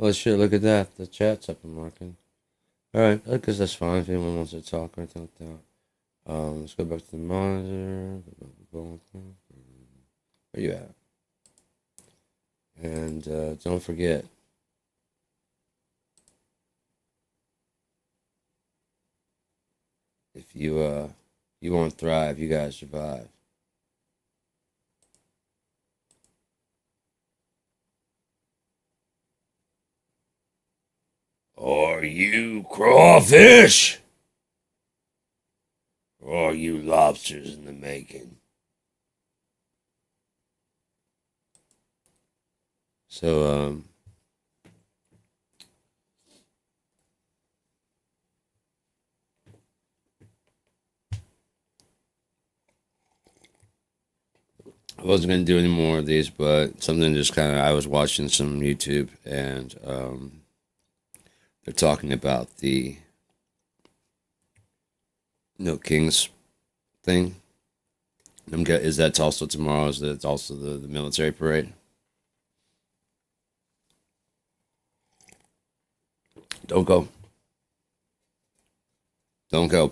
Oh shit, look at that. The chat's up and working. Alright, I guess that's fine if anyone wants to talk or anything like that. Let's go back to the monitor. Where you at? And don't forget, if you won't thrive, you gotta survive. Are you crawfish? Or are you lobsters in the making? So, I wasn't gonna do any more of these, but something just kind of I was watching some YouTube and they're talking about the No Kings thing. Is that also tomorrow? Is that also the military parade? Don't go. Don't go.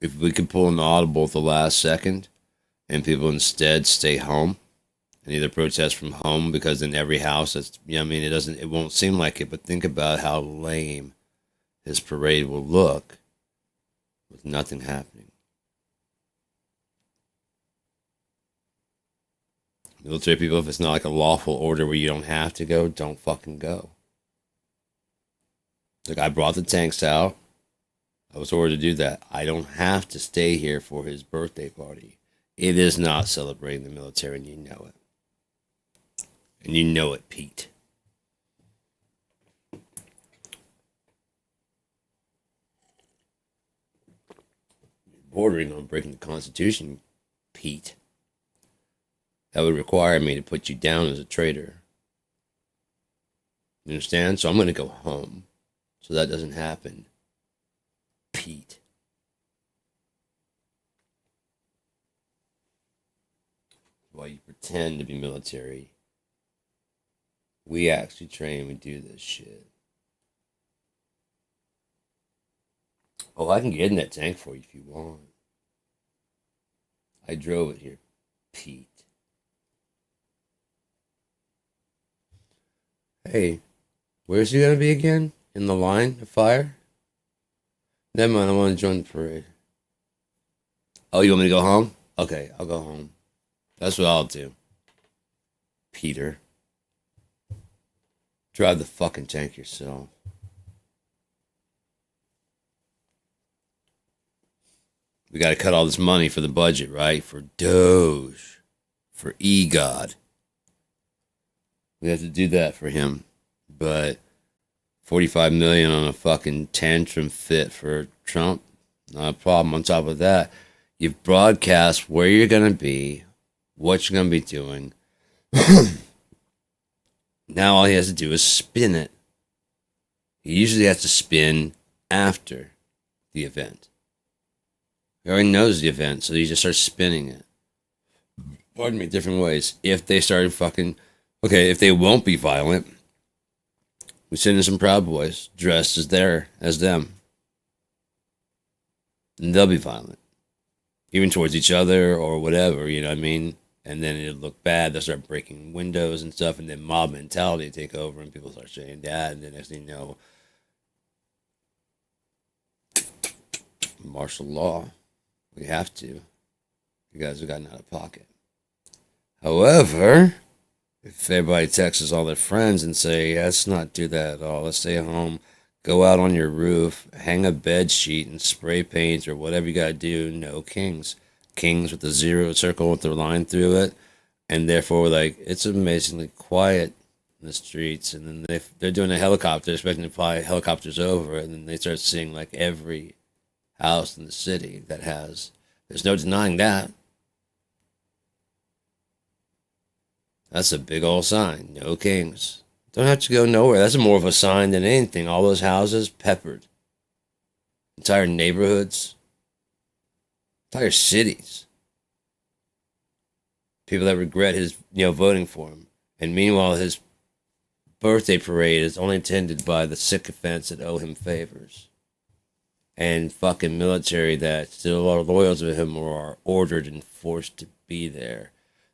If we could pull an audible at the last second, and people instead stay home and either protest from home because in every house that's I mean it won't seem like it, but think about how lame his parade will look with nothing happening. Military people, if it's not like a lawful order where you don't have to go, don't fucking go. Like I brought the tanks out. I was ordered to do that. I don't have to stay here for his birthday party. It is not celebrating the military, and you know it. And you know it, Pete. Bordering on breaking the Constitution, Pete. That would require me to put you down as a traitor. You understand? So I'm going to go home so that doesn't happen, Pete. While you pretend to be military, we actually train, we do this shit. Oh, I can get in that tank for you if you want. I drove it here, Pete. Hey, where's he gonna be again? In the line of fire? Never mind, I want to join the parade. Oh, you want me to go home? Okay, I'll go home. That's what I'll do. Peter. Drive the fucking tank yourself. We gotta cut all this money for the budget, right? For Doge. For EGOD. We have to do that for him. But 45 million on a fucking tantrum fit for Trump, not a problem. On top of that, you've broadcast where you're going to be, what you're going to be doing. Now all he has to do is spin it. He usually has to spin after the event. He already knows the event, so he just starts spinning it. Pardon me, different ways. If they started fucking, okay, if they won't be violent, we send in some Proud Boys dressed as them. And they'll be violent. Even towards each other or whatever, you know what I mean? And then it'll look bad. They'll start breaking windows and stuff, and then mob mentality take over, and people start saying that, and then next thing you know, martial law. We have to. You guys have gotten out of pocket. However, if everybody texts all their friends and say, let's not do that at all, let's stay home, go out on your roof, hang a bed sheet and spray paint or whatever you gotta do, no kings. Kings with a zero circle with the line through it. And therefore, like, it's amazingly quiet in the streets. And then they're doing a helicopter, expecting to fly helicopters over, and then they start seeing, like, every house in the city that has. There's no denying that. That's a big old sign. No kings. Don't have to go nowhere. That's more of a sign than anything. All those houses peppered. Entire neighborhoods. Entire cities. People that regret his, voting for him. And meanwhile, his birthday parade is only attended by the sycophants that owe him favors. And fucking military that still are loyal to him or are ordered and forced to be there.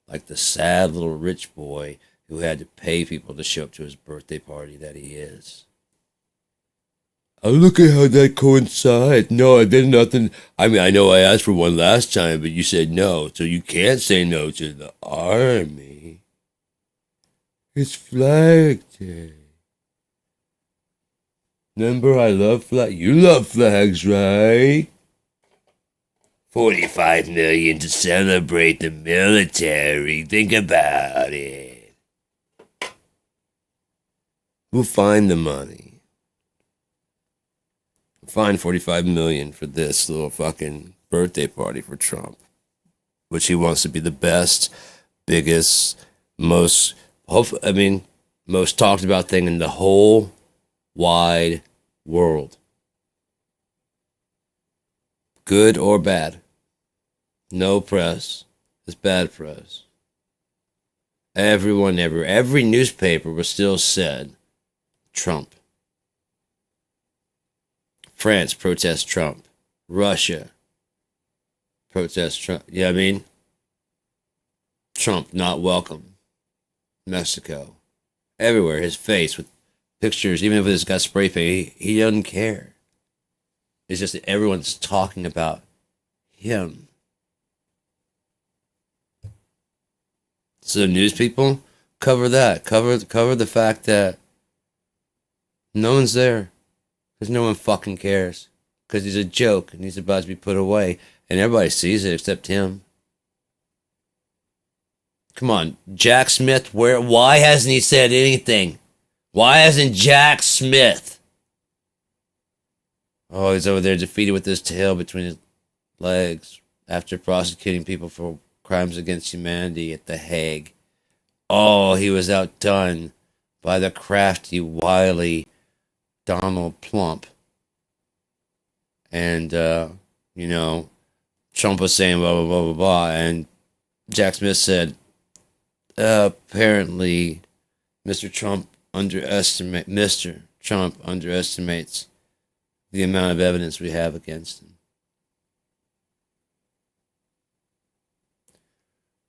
Like the sad little rich boy who had to pay people to show up to his birthday party that he is. Oh, look at how that coincides. No, I did nothing. I mean, I know I asked for one last time, but you said no, so you can't say no to the army. It's Flag Day. Remember, I love flag. You love flags, right? 45 million to celebrate the military. Think about it. We'll find the money. Find 45 million for this little fucking birthday party for Trump, which he wants to be the best, biggest, most talked about thing in the whole wide world. Good or bad. No press. It's bad press. Every newspaper was still said Trump. France protests Trump. Russia protests Trump. You know what I mean? Trump not welcome. Mexico. Everywhere. His face with pictures, even if it's got spray paint, he doesn't care. It's just that everyone's talking about him. So news people, cover that. Cover the fact that no one's there. Because no one fucking cares. Because he's a joke and he's about to be put away. And everybody sees it except him. Come on, Jack Smith, why hasn't he said anything? Why hasn't Jack Smith? Oh, he's over there defeated with his tail between his legs after prosecuting people for crimes against humanity at The Hague. Oh, he was outdone by the crafty, wily Donald Plump. And, Trump was saying blah, blah, blah, blah, blah. And Jack Smith said, apparently, Mr. Trump underestimates the amount of evidence we have against him.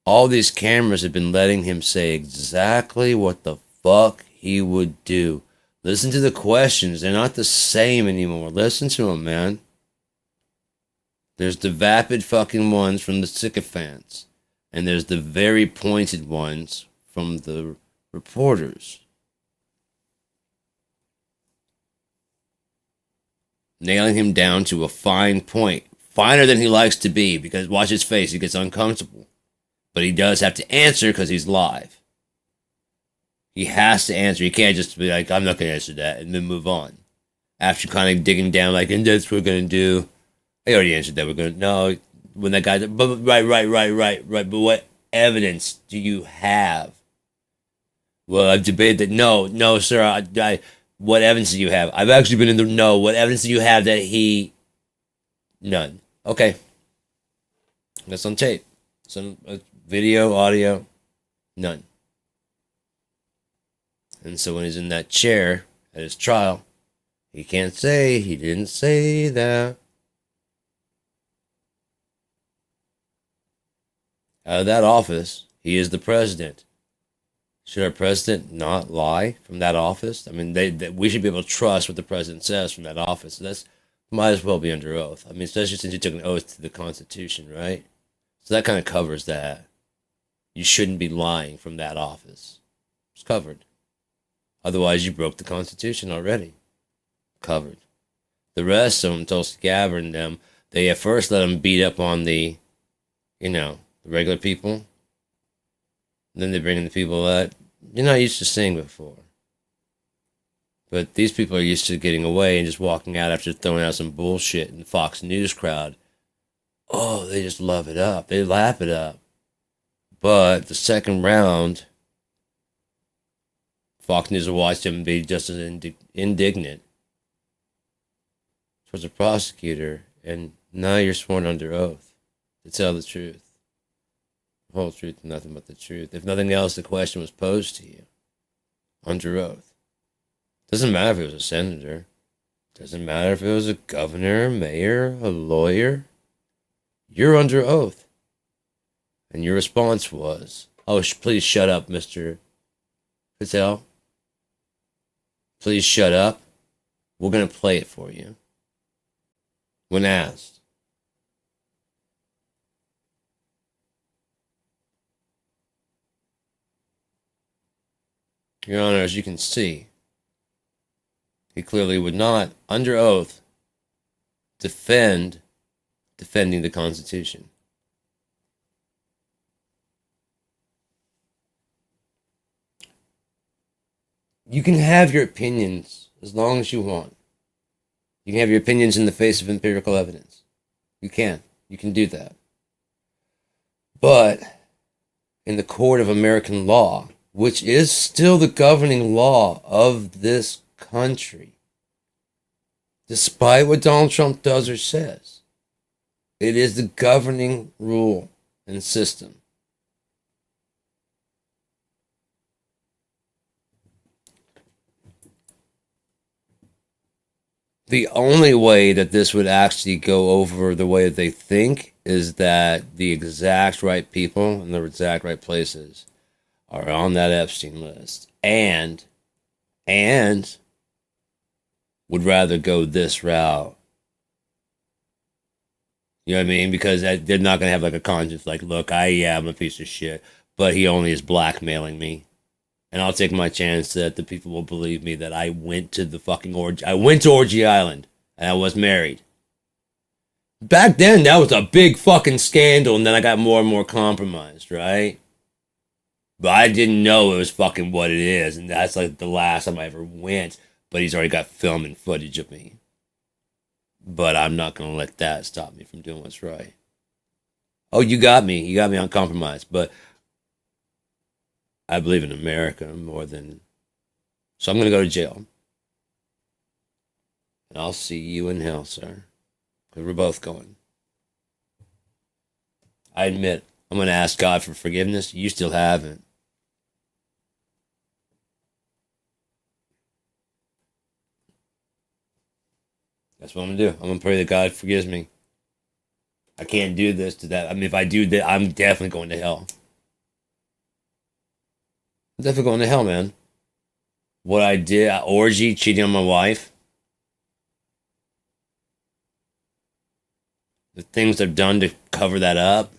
All these cameras have been letting him say exactly what the fuck he would do. Listen to the questions. They're not the same anymore. Listen to them, man. There's the vapid fucking ones from the sycophants. And there's the very pointed ones from the reporters. Nailing him down to a fine point. Finer than he likes to be, because watch his face, he gets uncomfortable. But he does have to answer because he's live. He has to answer. He can't just be like, I'm not going to answer that, and then move on. After kind of digging down, like, and that's what we're going to do. I already answered that. We're going to, no, when that guy, right. But what evidence do you have? Well, I've debated that. No, sir. What evidence do you have? I've actually been in the, no. What evidence do you have that he, none. Okay. That's on tape. Some video, audio, none. And so when he's in that chair at his trial, he can't say he didn't say that. Out of that office, he is the president. Should our president not lie from that office? I mean, we should be able to trust what the president says from that office. So that's might as well be under oath. I mean, especially since he took an oath to the Constitution, right? So that kind of covers that. You shouldn't be lying from that office. It's covered. Otherwise, you broke the Constitution already. Covered. The rest of them, Tulsi Gabbard and them, they at first let them beat up on the regular people. And then they bring in the people that you're not used to seeing before. But these people are used to getting away and just walking out after throwing out some bullshit in the Fox News crowd. Oh, they just love it up. They lap it up. But the second round, Fox News will watch them be just as indignant towards a prosecutor. And now you're sworn under oath to tell the truth. The whole truth and nothing but the truth. If nothing else, the question was posed to you under oath. Doesn't matter if it was a senator. Doesn't matter if it was a governor, mayor, a lawyer. You're under oath. And your response was, oh, please shut up, Mr. Patel. Please shut up. We're going to play it for you. When asked. Your Honor, as you can see, he clearly would not, under oath, defending the Constitution. You can have your opinions as long as you want. You can have your opinions in the face of empirical evidence. You can. You can do that. But in the court of American law, which is still the governing law of this country, despite what Donald Trump does or says, it is the governing rule and system. The only way that this would actually go over the way that they think is that the exact right people in the exact right places are on that Epstein list and would rather go this route. You know what I mean? Because they're not going to have like a conscience like, look, I'm a piece of shit, but he only is blackmailing me. And I'll take my chance that the people will believe me that I went to the fucking orgy. I went to Orgy Island and I was married. Back then, that was a big fucking scandal, and then I got more and more compromised, right? But I didn't know it was fucking what it is, and that's like the last time I ever went. But he's already got film and footage of me. But I'm not going to let that stop me from doing what's right. Oh, you got me. You got me on compromise. But I believe in America more than... So I'm going to go to jail. And I'll see you in hell, sir. Because we're both going. I admit, I'm going to ask God for forgiveness. You still haven't. That's what I'm going to do. I'm going to pray that God forgives me. I can't do this to that. I mean, if I do that, I'm definitely going to hell. I'm definitely going to hell, man. What I did, orgy, cheating on my wife. The things I've done to cover that up.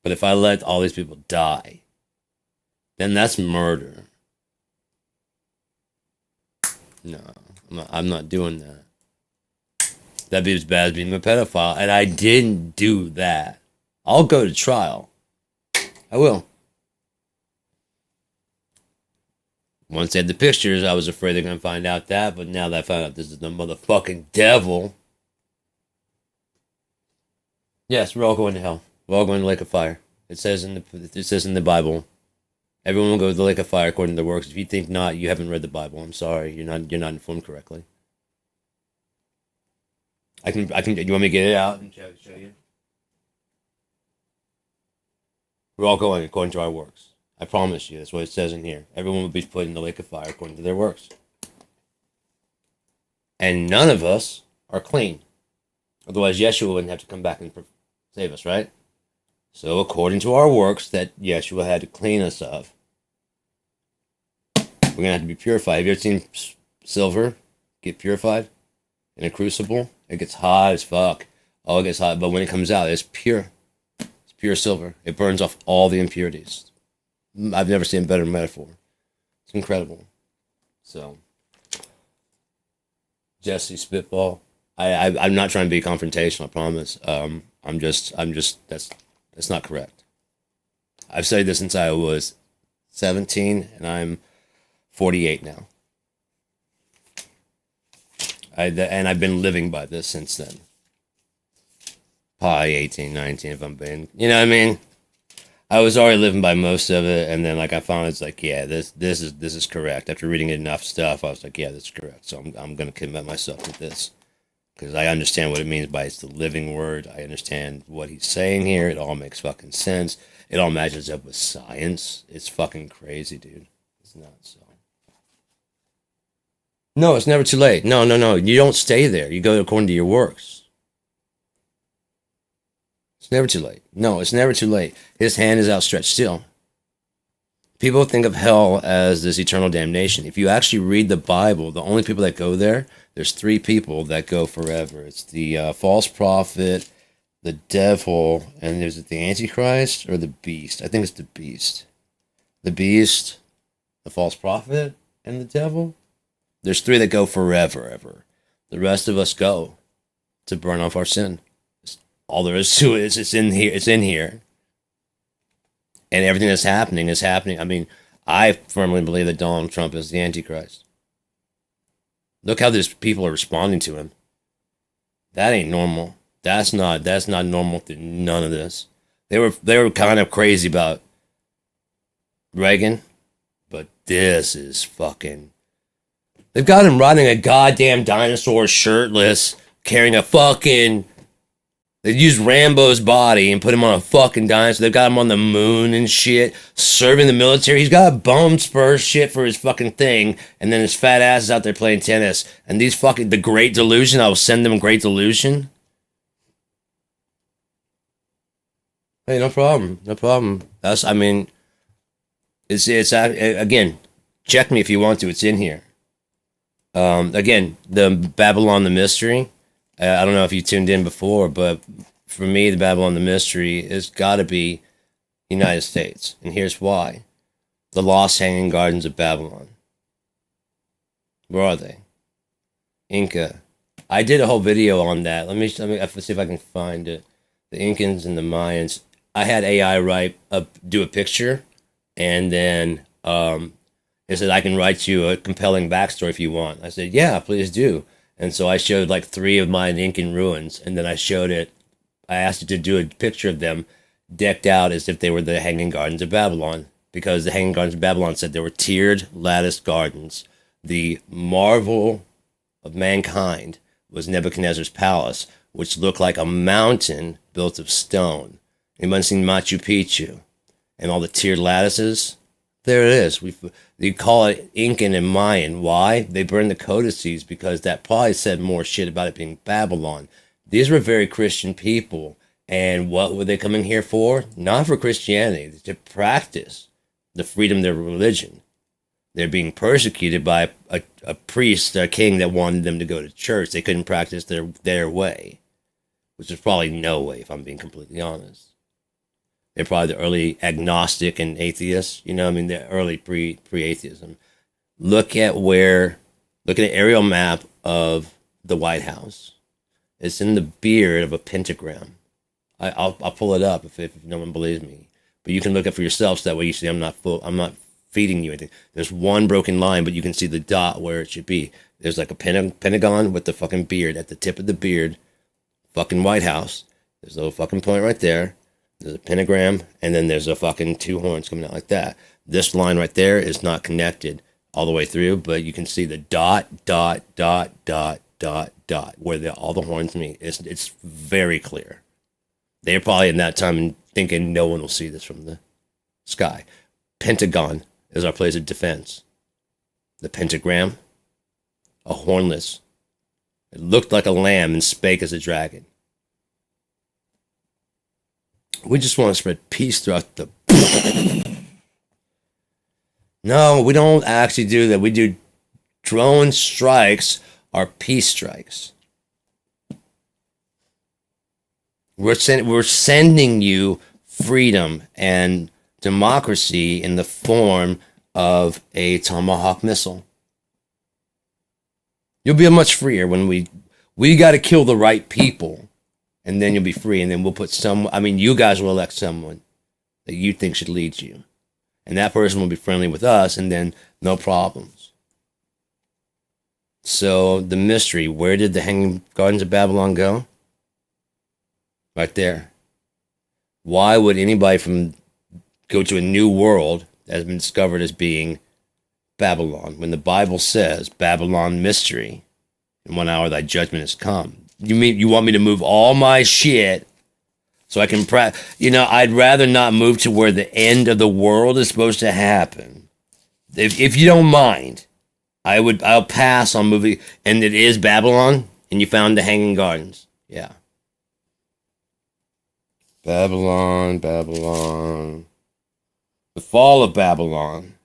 But if I let all these people die, then that's murder. No, I'm not doing that. That'd be as bad as being a pedophile. And I didn't do that. I'll go to trial. I will. Once they had the pictures, I was afraid they're going to find out that. But now that I found out this is the motherfucking devil. Yes, we're all going to hell. We're all going to the lake of fire. It says in the Bible. Everyone will go to the lake of fire according to their works. If you think not, you haven't read the Bible. I'm sorry, you're not informed correctly. I can. You want me to get it out and show you? We're all going according to our works. I promise you. That's what it says in here. Everyone will be put in the lake of fire according to their works. And none of us are clean. Otherwise, Yeshua wouldn't have to come back and save us, right? So according to our works that Yeshua had to clean us of, we're going to have to be purified. Have you ever seen silver get purified in a crucible? It gets hot as fuck. Oh, it gets hot. But when it comes out, it's pure. It's pure silver. It burns off all the impurities. I've never seen a better metaphor. It's incredible. So, Jesse Spitball. I'm not trying to be confrontational, I promise. I'm just, that's not correct. I've studied this since I was 17, and I'm 48 now. And I've been living by this since then. Probably 18, 19 if I'm being, you know what I mean? I was already living by most of it, and then like I found it's like, yeah, this is correct. After reading enough stuff, I was like, yeah, this is correct. So I'm gonna commit myself to this because I understand what it means by it's the living word. I understand what he's saying here. It all makes fucking sense. It all matches up with science. It's fucking crazy, dude. It's not so. No, it's never too late. No, no, no. You don't stay there. You go according to your works. It's never too late. No, it's never too late. His hand is outstretched still. People think of hell as this eternal damnation. If you actually read the Bible, the only people that go there, there's three people that go forever. It's the false prophet, the devil, and is it the Antichrist or the beast? I think it's the beast. The beast, the false prophet, and the devil. There's three that go forever, ever. The rest of us go to burn off our sin. All there is to it is it's in here. It's in here. And everything that's happening is happening. I mean, I firmly believe that Donald Trump is the Antichrist. Look how these people are responding to him. That ain't normal. That's not normal through none of this. They were kind of crazy about Reagan, but this is fucking. They've got him riding a goddamn dinosaur shirtless, carrying a fucking. They used Rambo's body and put him on a fucking dinosaur. They've got him on the moon and shit, serving the military. He's got bum spur shit for his fucking thing, and then his fat ass is out there playing tennis. And these fucking, the Great Delusion, I will send them Great Delusion. Hey, no problem. No problem. It's again, check me if you want to. It's in here. Again, the Babylon the Mystery. I don't know if you tuned in before, but for me, the Babylon the Mystery has got to be United States. And here's why. The Lost Hanging Gardens of Babylon. Where are they? Inca. I did a whole video on that. Let me see if I can find it. The Incans and the Mayans. I had AI do a picture, and then it said, I can write you a compelling backstory if you want. I said, yeah, please do. And so I showed like 3 of my Incan ruins, and then I asked it to do a picture of them decked out as if they were the Hanging Gardens of Babylon, because the Hanging Gardens of Babylon said there were tiered latticed gardens. The marvel of mankind was Nebuchadnezzar's palace, which looked like a mountain built of stone. Anyone seen Machu Picchu? And all the tiered lattices? There it is. They call it Incan and Mayan. Why? They burned the codices because that probably said more shit about it being Babylon. These were very Christian people. And what were they coming here for? Not for Christianity, to practice the freedom of their religion. They're being persecuted by a priest, a king that wanted them to go to church. They couldn't practice their way, which is probably no way, if I'm being completely honest. They're probably the early agnostic and atheists, the early pre-atheism. Look at an aerial map of the White House. It's in the beard of a pentagram. I'll pull it up if no one believes me. But you can look up for yourself so that way you see I'm not feeding you anything. There's one broken line, but you can see the dot where it should be. There's like a pentagon with the fucking beard at the tip of the beard. Fucking White House. There's a little fucking point right there. There's a pentagram, and then there's a fucking 2 horns coming out like that. This line right there is not connected all the way through, but you can see the dot, where all the horns meet. It's very clear. They're probably in that time thinking no one will see this from the sky. Pentagon is our place of defense. The pentagram, a hornless. It looked like a lamb and spake as a dragon. We just want to spread peace throughout the... No, we don't actually do that. We do drone strikes are peace strikes. We're sending you freedom and democracy in the form of a Tomahawk missile. You'll be much freer when we got to kill the right people. And then you'll be free, and then we'll put you guys will elect someone that you think should lead you. And that person will be friendly with us, and then no problems. So, the mystery, where did the Hanging Gardens of Babylon go? Right there. Why would anybody go to a new world that has been discovered as being Babylon, when the Bible says, Babylon mystery, in 1 hour thy judgment has come? You mean you want me to move all my shit so I can I'd rather not move to where the end of the world is supposed to happen if you don't mind, I'll pass on movie. And it is Babylon, and you found the Hanging Gardens. Yeah. Babylon, Babylon. The Fall of Babylon.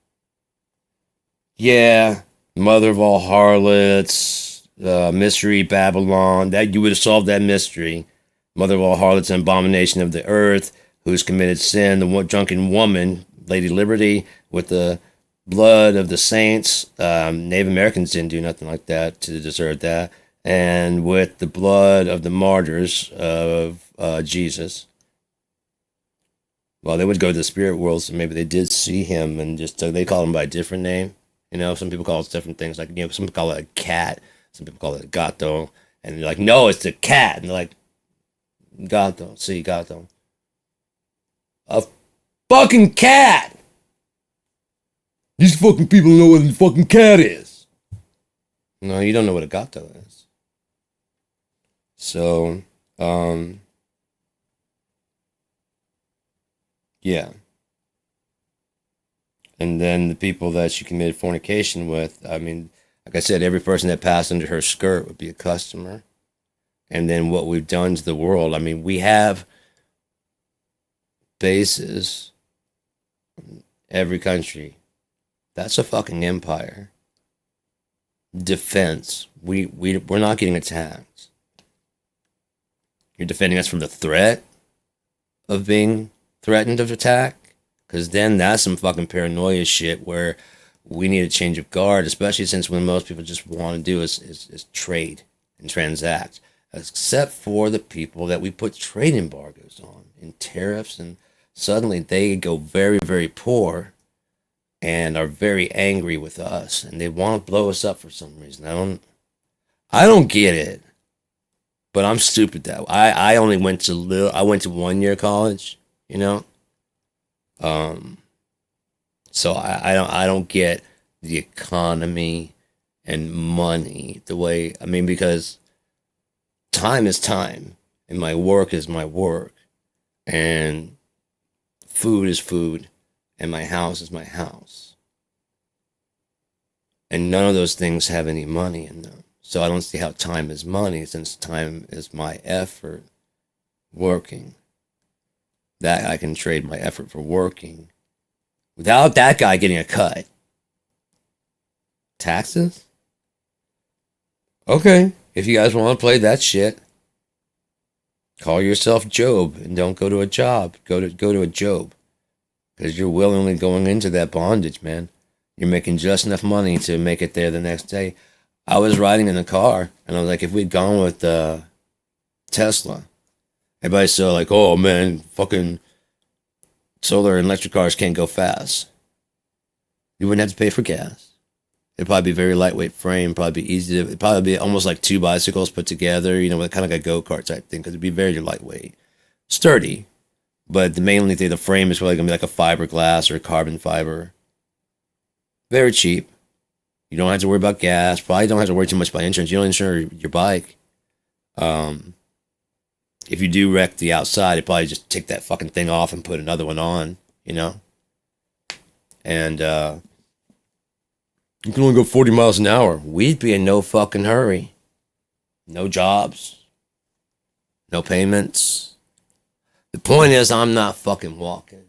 Yeah. Mother of all harlots. Mystery Babylon. That you would have solved that mystery. Mother of all harlots and abomination of the earth, who's committed sin, the drunken woman, Lady Liberty, with the blood of the saints. Native Americans didn't do nothing like that to deserve that. And with the blood of the martyrs of Jesus. Well, they would go to the spirit world, so maybe they did see him and just they call him by a different name. You know, some people call it different things. Like, you know, some people call it a cat, some people call it a gato, and they're like, no, it's the cat. And they're like, gato, see, gato. A fucking cat! These fucking people know what a fucking cat is. No, you don't know what a gato is. So, yeah. And then the people that she committed fornication with, I mean, like I said, every person that passed under her skirt would be a customer. And then what we've done to the world, I mean, we have bases in every country. That's a fucking empire. Defense. We're not getting attacked. You're defending us from the threat of being threatened of attack? Because then that's some fucking paranoia shit where we need a change of guard, especially since when most people just want to do is trade and transact. Except for the people that we put trade embargoes on and tariffs, and suddenly they go very, very poor and are very angry with us, and they want to blow us up for some reason. I don't get it, but I'm stupid that way. I only went to I went to 1 year college, you know. So I don't get the economy and money the way, I mean, because time is time and my work is my work and food is food and my house is my house. And none of those things have any money in them. So I don't see how time is money, since time is my effort working. That I can trade my effort for working without that guy getting a cut. Taxes? Okay, if you guys want to play that shit, call yourself Job and don't go to a job. Go to a Job. Because you're willingly going into that bondage, man. You're making just enough money to make it there the next day. I was riding in the car, and I was like, if we'd gone with Tesla, everybody's so like, oh man, fucking solar and electric cars can't go fast. You wouldn't have to pay for gas. It'd probably be very lightweight frame, probably be easy to, it'd probably be almost like two bicycles put together, you know, with kind of like a go-kart type thing, because it'd be very lightweight. Sturdy, but the mainly thing, the frame is probably going to be like a fiberglass or a carbon fiber. Very cheap. You don't have to worry about gas. Probably don't have to worry too much about insurance. You don't insure your bike. If you do wreck the outside, you probably just take that fucking thing off and put another one on, you know? And you can only go 40 miles an hour. We'd be in no fucking hurry. No jobs. No payments. The point is, I'm not fucking walking.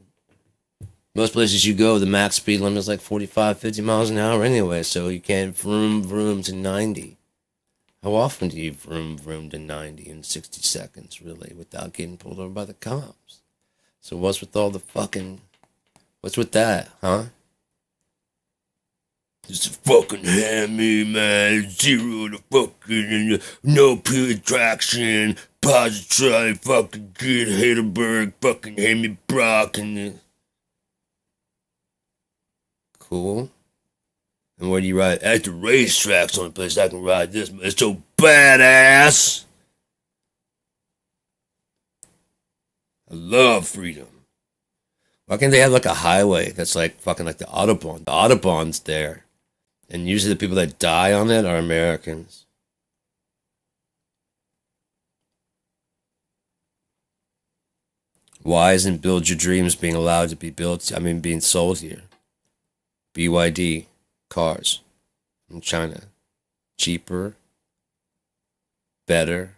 Most places you go, the max speed limit is like 45, 50 miles an hour anyway, so you can't vroom to 90. How often do you vroom to 90 in 60 seconds, really, without getting pulled over by the cops? So what's with all the fucking... What's with that, huh? It's a fucking hammy, man. Zero to fucking... No pure traction. Positive, fucking good Heidelberg, fucking Hammy Brock, and... Cool. And where do you ride? At the racetrack's the only place I can ride this. It's so badass. I love freedom. Why can't they have like a highway that's like fucking like the Autobahn? The Autobahn's there. And usually the people that die on it are Americans. Why isn't Build Your Dreams being allowed to be built? I mean, being sold here? BYD cars from China. Cheaper, better,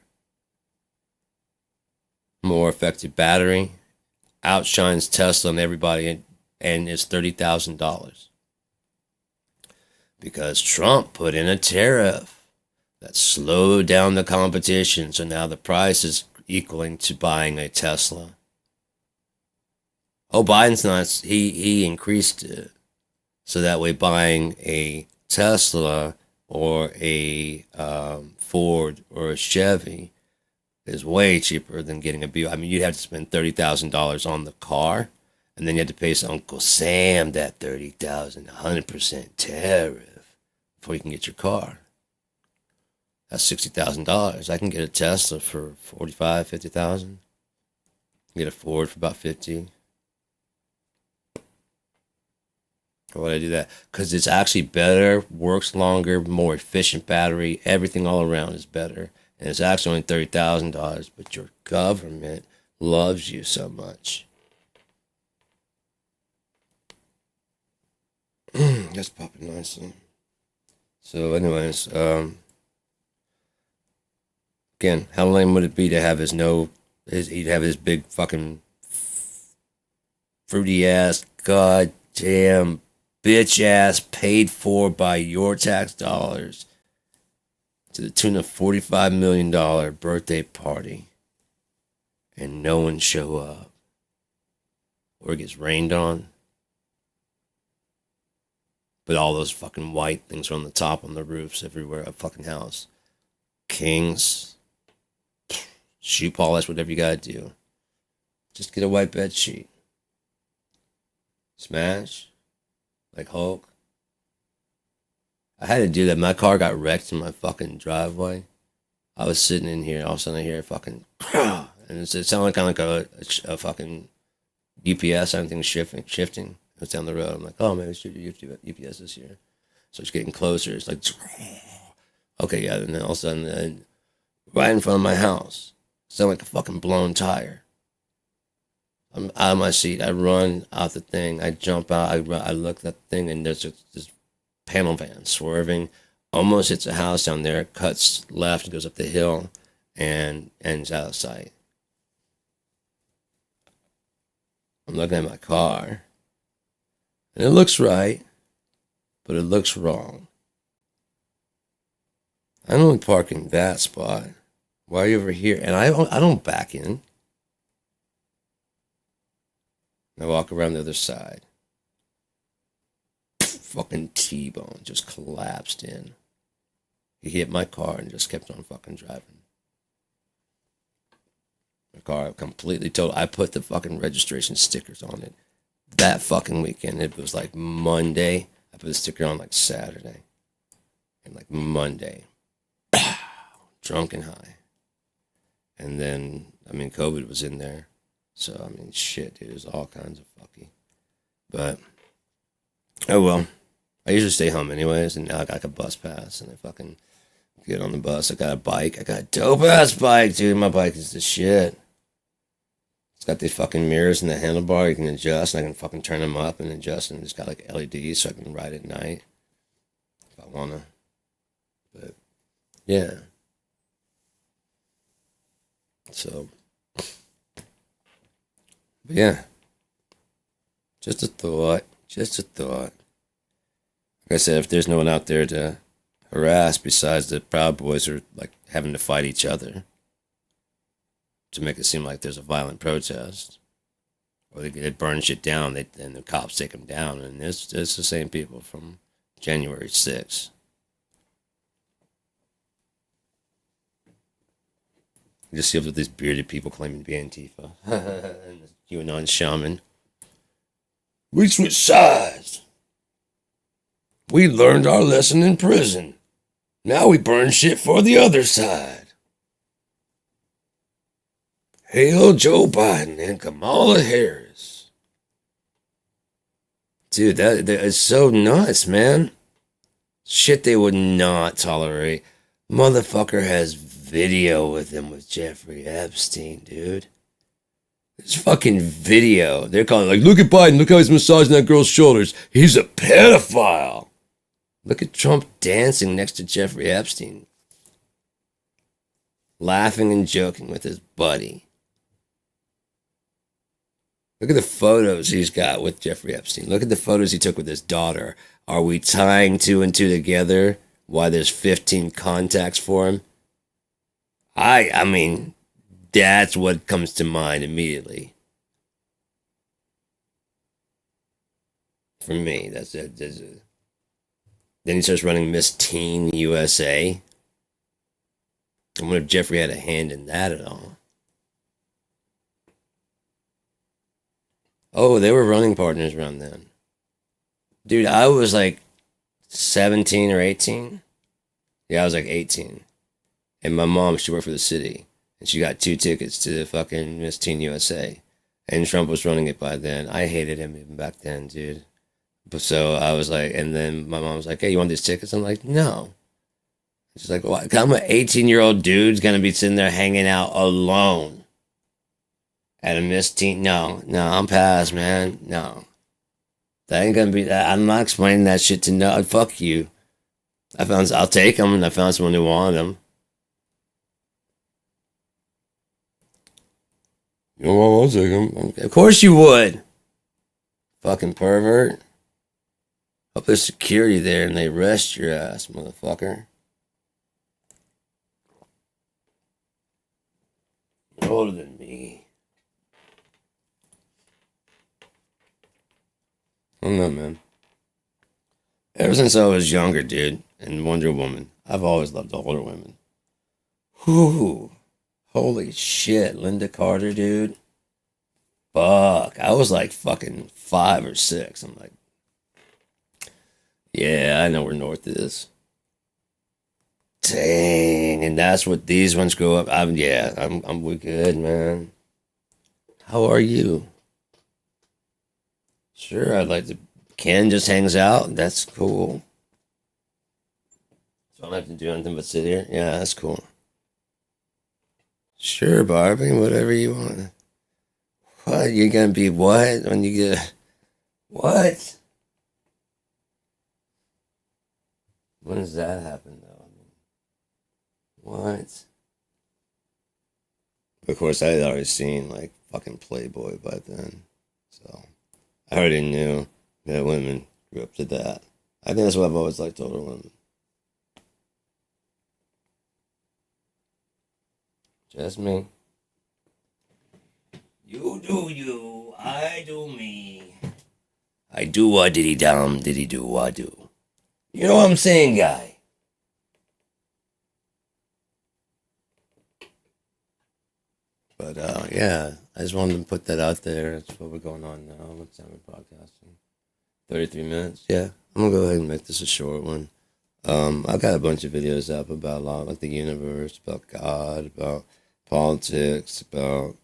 more effective battery. Outshines Tesla and everybody, and it's $30,000. Because Trump put in a tariff that slowed down the competition, so now the price is equaling to buying a Tesla. Oh, Biden's not, he increased it. So that way buying a Tesla or a Ford or a Chevy is way cheaper than getting a BYD. I mean, you'd have to spend $30,000 on the car, and then you have to pay Uncle Sam that $30,000, 100% tariff before you can get your car. That's $60,000. I can get a Tesla for $45,000, $50,000. Get a Ford for about $50,000. Why would I do that? Because it's actually better, works longer, more efficient battery. Everything all around is better. And it's actually only $30,000, but your government loves you so much. That's popping nicely. So, anyways, again, how lame would it be to have he'd have his big fucking fruity ass, goddamn bitch ass paid for by your tax dollars to the tune of $45 million birthday party and no one show up, or it gets rained on, but all those fucking white things are on the top, on the roofs everywhere, a fucking house. Kings, shoe polish, whatever you gotta do. Just get a white bed sheet. Smash. Like Hulk. I had to do that. My car got wrecked in my fucking driveway. I was sitting in here, all of a sudden I hear a fucking, and it sounded kind of like a fucking UPS, everything shifting. It was down the road. I'm like, oh man, it's UPS this year. So it's getting closer. It's like, okay, yeah. And then all of a sudden, right in front of my house, it sounded like a fucking blown tire. I'm out of my seat. I run out the thing. I jump out. I look at the thing, and there's this panel van swerving. Almost hits a house down there. Cuts left, goes up the hill, and ends out of sight. I'm looking at my car, and it looks right, but it looks wrong. I'm only parking that spot. Why are you over here? And I don't back in. I walk around the other side. Fucking T-bone just collapsed in. He hit my car and just kept on fucking driving. My car completely totaled. I put the fucking registration stickers on it that fucking weekend. It was like Monday. I put the sticker on like Saturday. And like Monday. Drunk and high. And then, I mean, COVID was in there. So, I mean, shit, dude, it was all kinds of fucky. But, oh well. I usually stay home anyways, and now I got a bus pass, and I fucking get on the bus. I got a bike. I got a dope-ass bike, dude. My bike is the shit. It's got these fucking mirrors and the handlebar you can adjust, and I can fucking turn them up and adjust, and it's got like LEDs so I can ride at night if I wanna. But, yeah. So... But yeah, just a thought. Like I said, if there's no one out there to harass besides the Proud Boys are like having to fight each other to make it seem like there's a violent protest, or they burn shit down, and the cops take them down, and it's the same people from January 6th. You just see up with these bearded people claiming to be Antifa. And the QAnon shaman. We switched sides. We learned our lesson in prison. Now we burn shit for the other side. Hail Joe Biden and Kamala Harris. Dude, that is so nuts, man. Shit they would not tolerate. Motherfucker has video with him with Jeffrey Epstein, dude. This fucking video. They're calling like, look at Biden. Look how he's massaging that girl's shoulders. He's a pedophile. Look at Trump dancing next to Jeffrey Epstein, laughing and joking with his buddy. Look at the photos he's got with Jeffrey Epstein. Look at the photos he took with his daughter. Are we tying two and two together? Why there's 15 contacts for him? I mean, that's what comes to mind immediately. For me, that's it. Then he starts running Miss Teen USA. I wonder if Jeffrey had a hand in that at all. Oh, they were running partners around then. Dude, I was like 17 or 18. Yeah, I was like 18. And my mom, she worked for the city. And she got 2 tickets to the fucking Miss Teen USA. And Trump was running it by then. I hated him even back then, dude. But so I was like, and then my mom was like, hey, you want these tickets? I'm like, no. She's like, well, I'm an 18-year-old dude's gonna be sitting there hanging out alone at a Miss Teen. No, I'm past, man. No. That ain't gonna be that. I'm not explaining that shit to no. Fuck you. I'll take them, and I found someone who wanted them. You know, I'll take them. Of course you would. Fucking pervert. Hope there's security there and they arrest your ass, motherfucker. You're older than me. I don't know, man. Ever since I was younger, dude, and Wonder Woman, I've always loved older women. Whew. Holy shit, Linda Carter, dude. Fuck. I was like fucking 5 or 6. I'm like, yeah, I know where North is. Dang, and that's what these ones grow up. We good, man. How are you? Sure, I'd like to. Ken just hangs out. That's cool. So I don't have to do anything but sit here. Yeah, that's cool. Sure, Barbie, whatever you want. What? You're gonna be what when you get what? When does that happen though? I mean, what? Of course, I had already seen like fucking Playboy by then, so I already knew that women grew up to that. I think that's what I've always liked older women. Just me. You do you, I do me. I do what diddy dum, diddy do what do. You know what I'm saying, guy? But yeah, I just wanted to put that out there. That's what we're going on now. What time we're podcasting? 33 minutes. Yeah, I'm gonna go ahead and make this a short one. I've got a bunch of videos up about a lot, like the universe, about God, about politics, about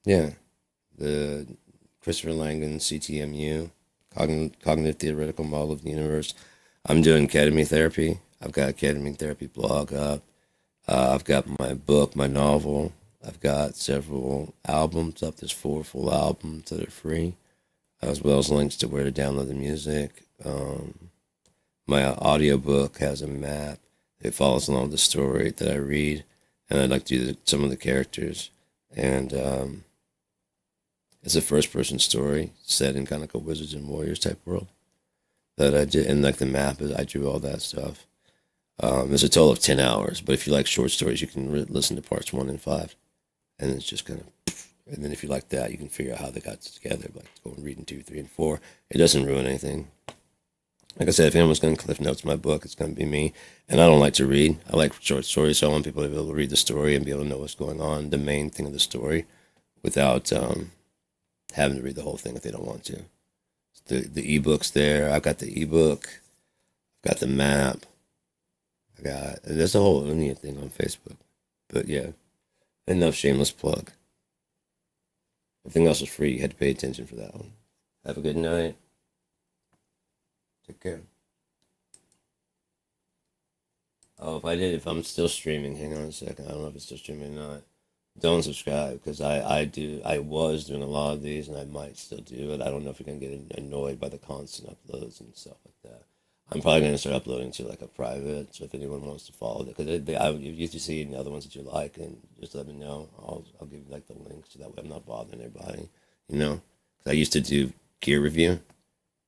yeah, the Christopher Langan CTMU, cognitive theoretical model of the universe. I'm doing ketamine therapy. I've got a ketamine therapy blog up. I've got my book, my novel. I've got several albums up. There's 4 full albums that are free, as well as links to where to download the music. My audiobook has a map. It follows along the story that I read, and I'd like to do some of the characters. And it's a first-person story set in kind of like a Wizards and Warriors type world that I did. And like the map, I drew all that stuff. There's a total of 10 hours, but if you like short stories, you can listen to parts 1 and 5. And it's just kind of, and then if you like that, you can figure out how they got together, like go and reading 2, 3, and 4. It doesn't ruin anything. Like I said, if anyone's going to cliff notes my book, it's going to be me. And I don't like to read. I like short stories, so I want people to be able to read the story and be able to know what's going on, the main thing of the story, without having to read the whole thing if they don't want to. The ebook's there. I've got the ebook. I've got the map. There's a whole Indian thing on Facebook. But yeah, enough shameless plug. Everything else was free. You had to pay attention for that one. Have a good night. Take care. Oh, if I'm still streaming, hang on a second. I don't know if it's still streaming or not. Don't subscribe because I was doing a lot of these and I might still do it. I don't know if you're gonna get annoyed by the constant uploads and stuff like that. I'm probably gonna start uploading to like a private, so if anyone wants to follow it, because if you see any other ones that you like, and just let me know. I'll give you like the link so that way I'm not bothering anybody, you know. Because I used to do gear review,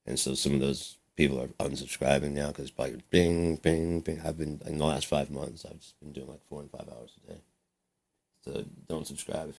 and so some of those people are unsubscribing now because probably bing, bing, bing. I've been in the last 5 months. I've just been doing like 4 and 5 hours a day. So don't subscribe if